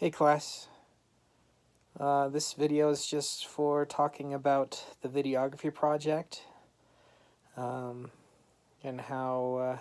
Hey class, this video is just for talking about the videography project and how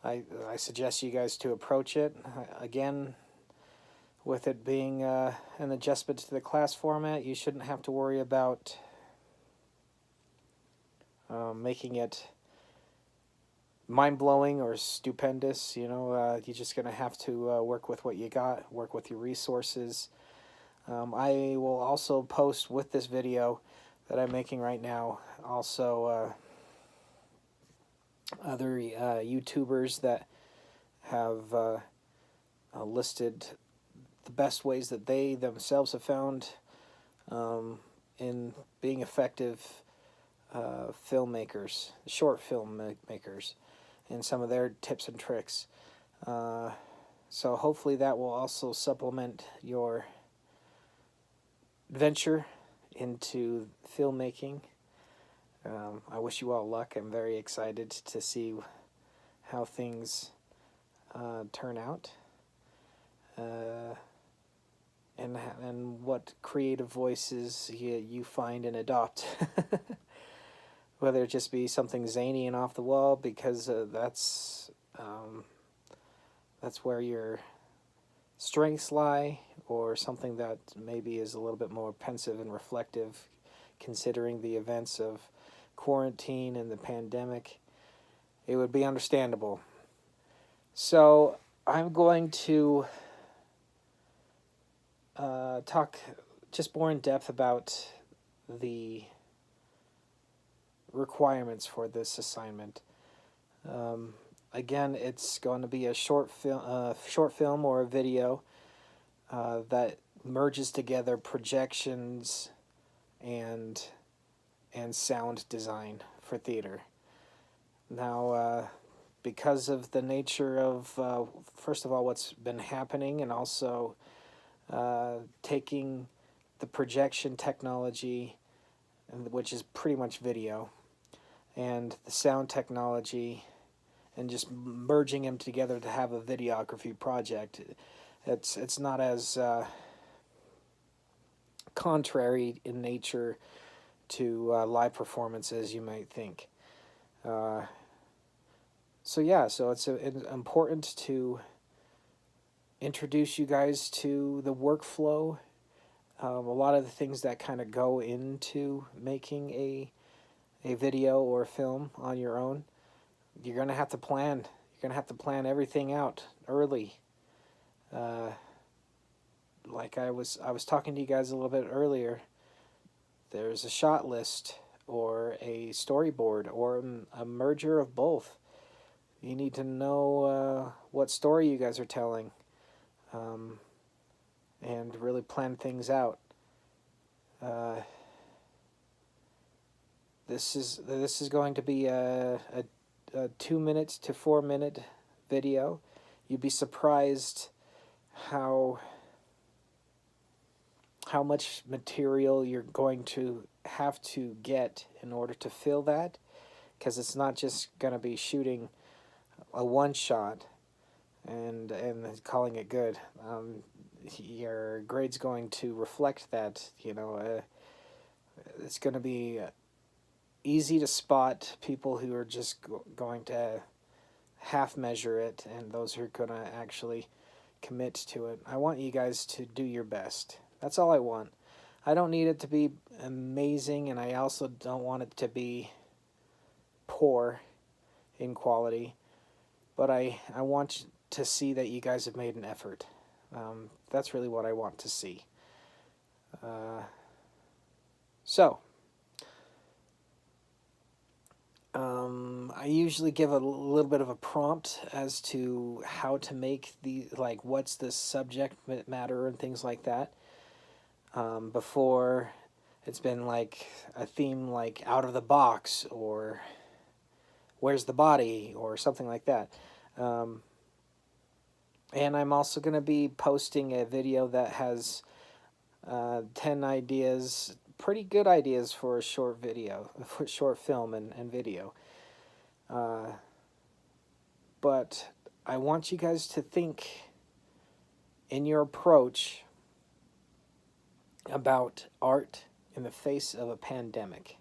I suggest you guys to approach it. Again, with it being an adjustment to the class format, you shouldn't have to worry about making it mind-blowing or stupendous. You're just going to have to work with what you got, work with your resources. I will also post with this video that I'm making right now also other YouTubers that have listed the best ways that they themselves have found in being effective filmmakers, short film makers, and some of their tips and tricks. So hopefully that will also supplement your venture into filmmaking. I wish you all luck. I'm very excited to see how things turn out, and what creative voices you find and adopt. Whether it just be something zany and off the wall, because that's where your strengths lie, or something that maybe is a little bit more pensive and reflective, considering the events of quarantine and the pandemic. It would be understandable. So I'm going to talk just more in depth about the requirements for this assignment. Again, it's going to be a short film or a video that merges together projections and sound design for theater. Now, because of the nature of, first of all, what's been happening, and also taking the projection technology, which is pretty much video, and the sound technology, and just merging them together to have a videography project. It's not as contrary in nature to live performance as you might think. So it's important to introduce you guys to the workflow, a lot of the things that kind of go into making a video or a film on your own. You're going to have to plan. You're going to have to plan everything out early. Like I was talking to you guys a little bit earlier, there's a shot list or a storyboard or a merger of both. You need to know what story you guys are telling, and really plan things out. This is going to be a 2 minutes to 4 minute video. You'd be surprised how much material you're going to have to get in order to fill that, because it's not just going to be shooting a one shot and calling it good. Your grade's going to reflect that. It's going to be easy to spot people who are just going to half measure it, and those who are going to actually commit to it. I want you guys to do your best. That's all I want. I don't need it to be amazing, and I also don't want it to be poor in quality, but I want to see that you guys have made an effort. That's really what I want to see. I usually give a little bit of a prompt as to how to make what's the subject matter and things like that. Before, it's been like a theme like out of the box, or where's the body, or something like that. And I'm also going to be posting a video that has 10 ideas, pretty good ideas for a short video, for short film and video. But I want you guys to think in your approach about art in the face of a pandemic,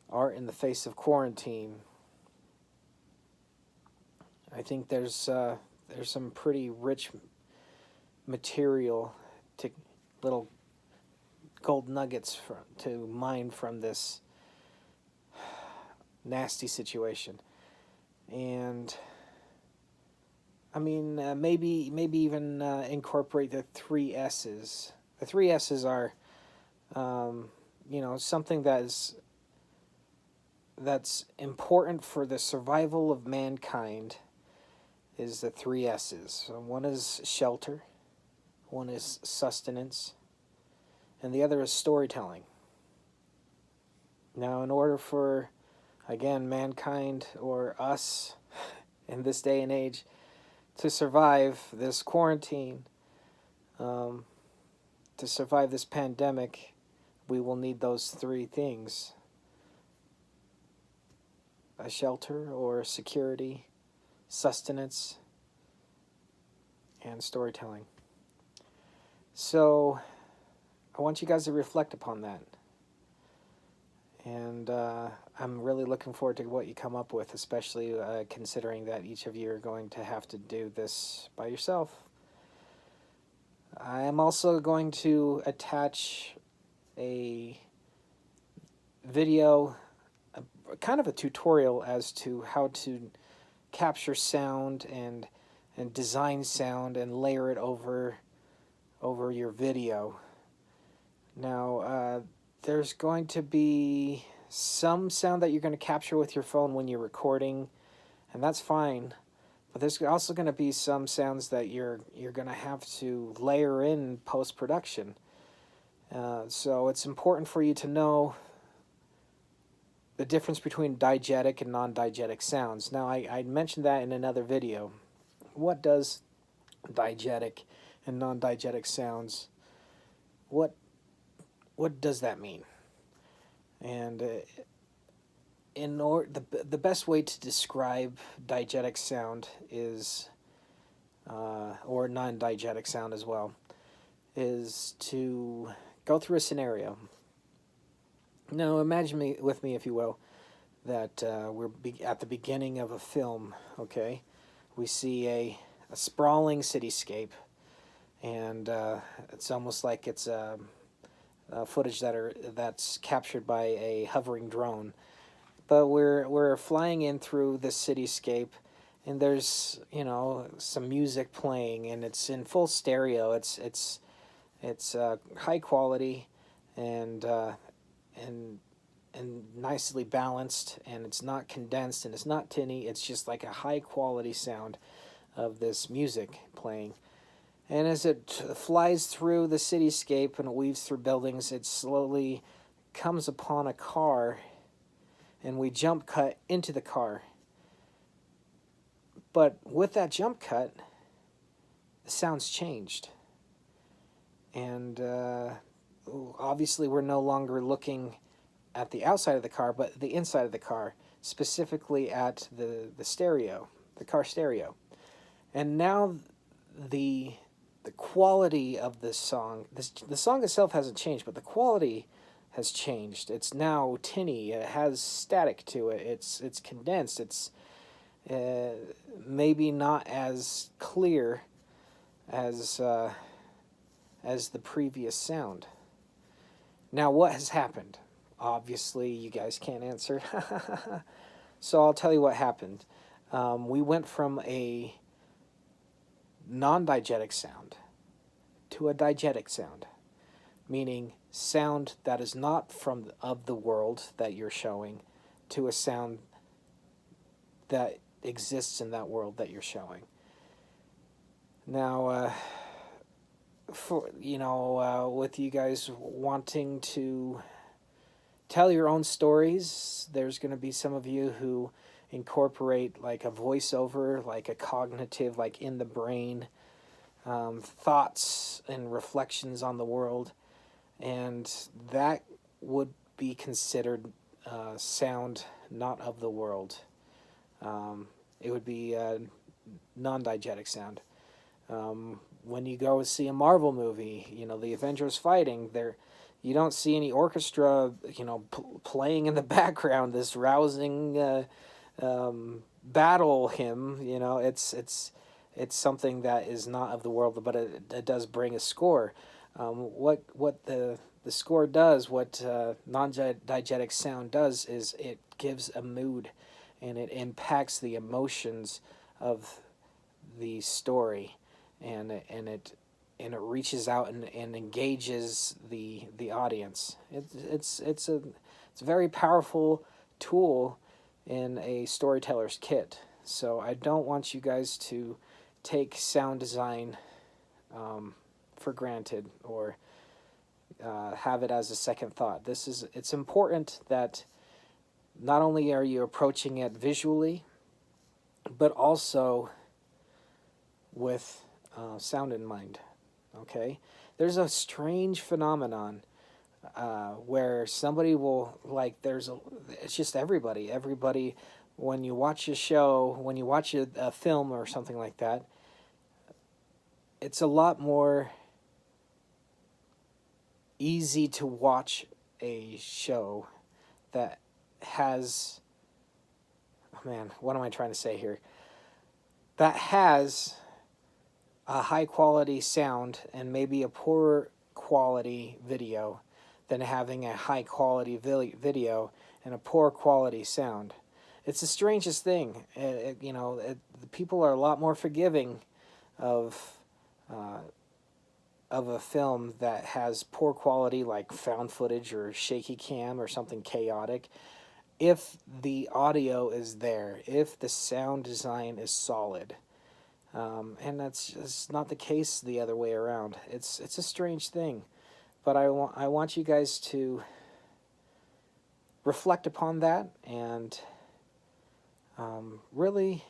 art in the face of quarantine. I think there's some pretty rich material, to little gold nuggets to mine from this nasty situation. And I mean, maybe even incorporate the three S's. The three S's are, something that's important for the survival of mankind. Is the three S's. So one is shelter, one is sustenance, and the other is storytelling. Now, in order for, again, mankind or us in this day and age to survive this quarantine, to survive this pandemic, we will need those three things: a shelter or security, sustenance, and storytelling. So I want you guys to reflect upon that. And I'm really looking forward to what you come up with, especially considering that each of you are going to have to do this by yourself. I am also going to attach a video, kind of a tutorial as to how to capture sound and design sound and layer it over your video. Now, there's going to be some sound that you're going to capture with your phone when you're recording, and that's fine. But there's also going to be some sounds that you're going to have to layer in post-production. So it's important for you to know the difference between diegetic and non-diegetic sounds. Now, I mentioned that in another video. What does diegetic and non-diegetic sounds, what does that mean? And the best way to describe diegetic sound is, or non-diegetic sound as well, is to go through a scenario. Now, imagine with me, if you will, that we're at the beginning of a film. Okay, we see a sprawling cityscape, and it's almost like it's footage that's captured by a hovering drone. But we're flying in through this cityscape, and there's some music playing, and it's in full stereo. It's high quality, and nicely balanced, and it's not condensed, and it's not tinny. It's just like a high quality sound of this music playing. And as it flies through the cityscape and it weaves through buildings, it slowly comes upon a car, and we jump cut into the car. But with that jump cut, the sound's changed. And obviously we're no longer looking at the outside of the car, but the inside of the car, specifically at the stereo, the car stereo. And now the quality of this song, the song itself hasn't changed, but the quality has changed. It's now tinny. It has static to it. It's condensed. It's maybe not as clear as the previous sound. Now, what has happened? Obviously, you guys can't answer. So I'll tell you what happened. We went from a non-diegetic sound to a diegetic sound, meaning sound that is not of the world that you're showing, to a sound that exists in that world that you're showing. Now, with you guys wanting to tell your own stories, there's going to be some of you who incorporate like a voiceover, like a cognitive, like in the brain, thoughts and reflections on the world, and that would be considered sound not of the world. It would be non-diegetic sound. When you go see a Marvel movie, you know, the Avengers fighting, there, you don't see any orchestra, you know, playing in the background, this rousing battle hymn. You know, it's something that is not of the world, but it does bring a score. What the score does, what non-diegetic sound does, is it gives a mood, and it impacts the emotions of the story, and it reaches out and engages the audience. It's a very powerful tool in a storyteller's kit. So I don't want you guys to take sound design for granted, or have it as a second thought. It's important that not only are you approaching it visually, but also with sound in mind. Okay, there's a strange phenomenon where somebody will, like, it's just everybody, when you watch a show, when you watch a film or something like that, it's a lot more easy to watch a show that has, oh man, what am I trying to say here? That has a high quality sound and maybe a poor quality video than having a high quality video and a poor quality sound. It's the strangest thing. People are a lot more forgiving of a film that has poor quality, like found footage or shaky cam or something chaotic, if the audio is there, if the sound design is solid. And that's just not the case the other way around. It's a strange thing, but I want you guys to reflect upon that, and really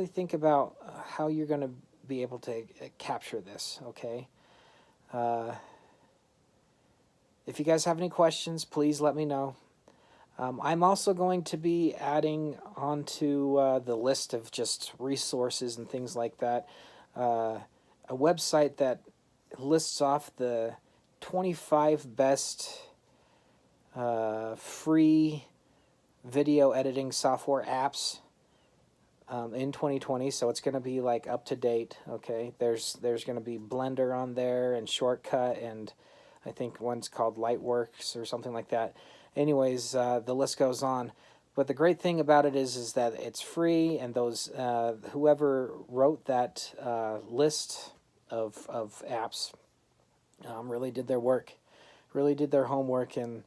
think about how you're going to be able to capture this. Okay. If you guys have any questions, please let me know. I'm also going to be adding onto the list of just resources and things like that, a website that lists off the 25 best free video editing software apps in 2020. So it's going to be like up to date. Okay, there's going to be Blender on there, and Shortcut, and I think one's called Lightworks or something like that. Anyways, the list goes on. But the great thing about it is that it's free, and those whoever wrote that list of apps really did their work, really did their homework in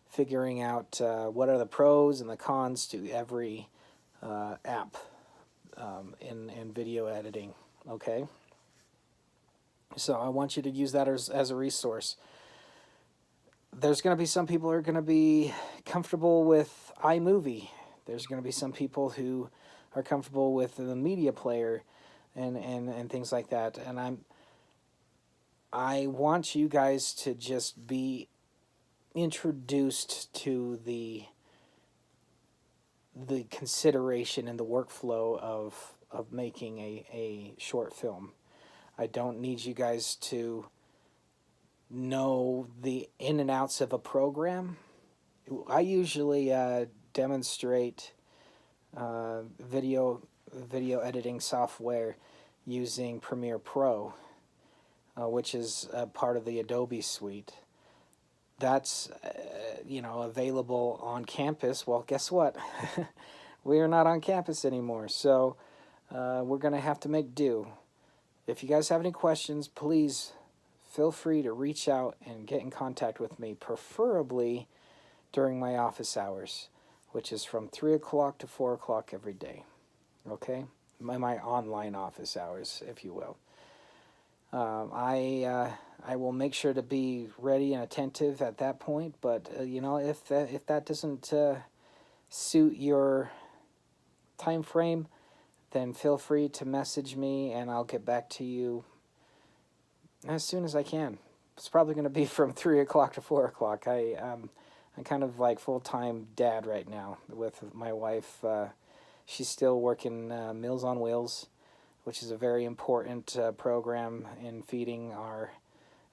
figuring out what are the pros and the cons to every app in video editing. Okay, so I want you to use that as a resource. There's going to be some people who are going to be comfortable with iMovie. There's going to be some people who are comfortable with the media player and things like that. And I want you guys to just be introduced to the consideration and the workflow of making a short film. I don't need you guys to know the in and outs of a program. I usually demonstrate video editing software using Premiere Pro, which is part of the Adobe suite. That's available on campus. Well, guess what? We are not on campus anymore, so we're going to have to make do. If you guys have any questions, please feel free to reach out and get in contact with me, preferably during my office hours, which is from 3 o'clock to 4 o'clock every day. Okay? My online office hours, if you will. I will make sure to be ready and attentive at that point, but if that doesn't suit your time frame, then feel free to message me and I'll get back to you as soon as I can. It's probably going to be from 3 o'clock to 4 o'clock. I'm kind of like full-time dad right now with my wife. She's still working Meals on Wheels, which is a very important program in feeding our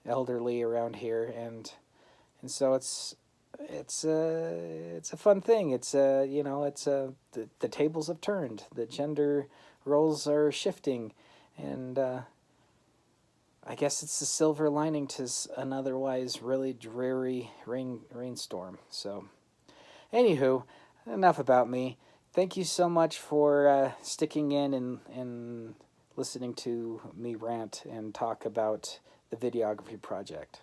elderly around here, and so it's a fun thing. It's the tables have turned, the gender roles are shifting, and I guess it's the silver lining to an otherwise really dreary rainstorm. So, anywho, enough about me. Thank you so much for sticking in and listening to me rant and talk about the videography project.